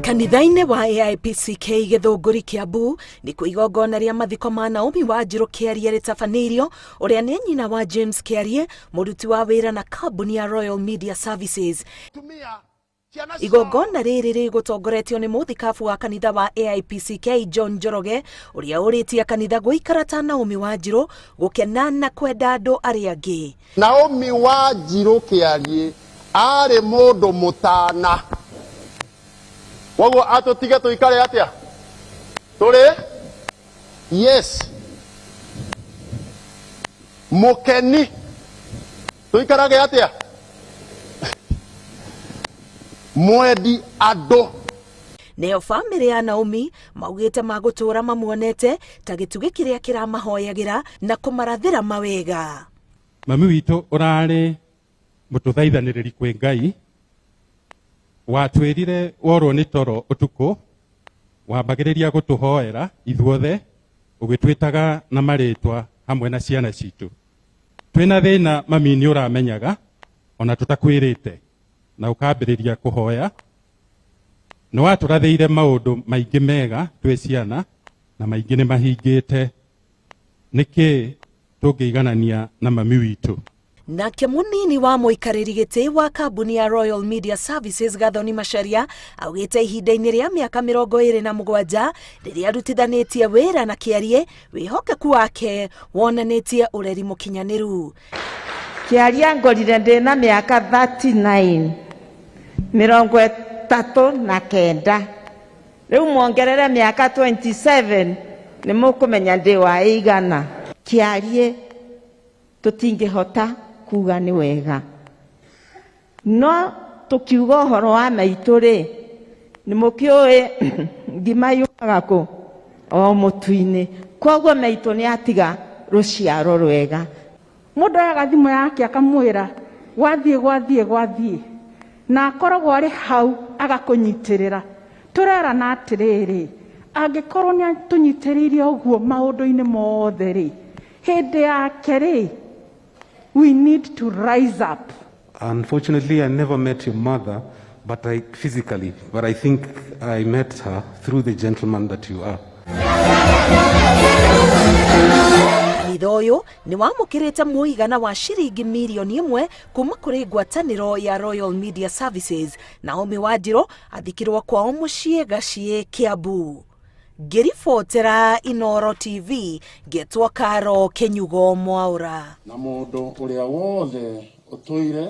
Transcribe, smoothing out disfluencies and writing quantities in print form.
Kanitha-inĩ wa AIPCK Gĩthũngũri Kiambu nĩ kuo igongona rĩa mathiko ma Naomi Wanjiru Kiarie rĩtabanĩirio, ũrĩa nĩ nyina wa James Kiarie, mũruti wa wĩra na kambuni ya Royal Media Services. Igongona rĩrĩ rĩgũtongoretio nĩ mũthikabu wa kanitha wa AIPCK John Njoroge, ũrĩa ũrĩtie kanitha gũikara ta Naomi Wanjiru gũkena na kwenda andũ arĩa angĩ. Naomi Wanjiru Kiarie arĩ mũndũ mũtana. Woguo atũtige tũikare atĩa? Tũrĩ? Yes. Mũkeni. Tũikarage atĩa? Mwendi andũ. Neo family ya Naomi maugĩte magũtũra mamuonete ta gĩtugĩ kĩrĩa kĩramahoyagĩra na kũmarathĩra mawega. Mami witũ ũrarĩ mũtũthaithanĩrĩri kwĩ Ngai, watwĩrire worwo nĩ toro ũtukũ, wambagĩrĩria gũtũhoera ithuothe, ũgĩtwĩtaga na marĩtwa hamwe na ciana citũ. Twĩna thĩna mami nĩ ũramenyaga, ona tũtakwĩrĩte, na ũkambĩrĩria kũhoya. Nĩ watũrathĩire maũndũ maingĩ mega twĩ ciana, na maingĩ nĩ mahingĩte. Nĩkĩ tũngĩiganania na mami witũ? Nake mũnini wa mũikarĩri gĩtĩ wa kambuni ya Royal Media Services Gathoni Macharia augĩte ihinda-inĩ rĩa mĩaka 27 rĩrĩa arutithanĩtie wĩra na Kiarie, wĩhokeku wake wonanĩtie ũreri mũkinyanĩru. Kiarie ngorire ndĩna mĩaka 39 rĩu mwongerere mĩaka 27 nĩ mũkũmenya ndĩ wa igana. Kiarie tũtingĩhota kuga nĩ wega, no tũkiuga ũhoro wa maitũ rĩ, nĩ mũkĩũĩ ngima yumaga kũ? O mũtu-inĩ. Koguo maitũ nĩ atiga rũciaro rwega. Mũndũ oyaga thimũ yake akamwĩra gwathiĩ na akoragwo arĩ hau agakũnyitĩrĩra. Tũrerana atĩrĩrĩ, angĩkorwo nĩ atũnyitĩrĩire ũguo maũndũ-inĩ mothe rĩ, hĩndĩ yake rĩ, we need to rise up. Unfortunately, I never met your mother, but physically, but I think I met her through the gentleman that you are. Kanitha ũyũ nĩ wamũkĩrĩte mũigana wa ciringi mirioni 1 kuma kũrĩ ngwatanĩro ya Royal Media Services. Naomi Wanjiru athikirwo kwao mũciĩ Gaciĩ, Kiambu. Ngĩribotera Inooro TV, ngĩtwo Karo Kenyugo Mwaũra. Na mũndũ ũrĩa wothe ũtũire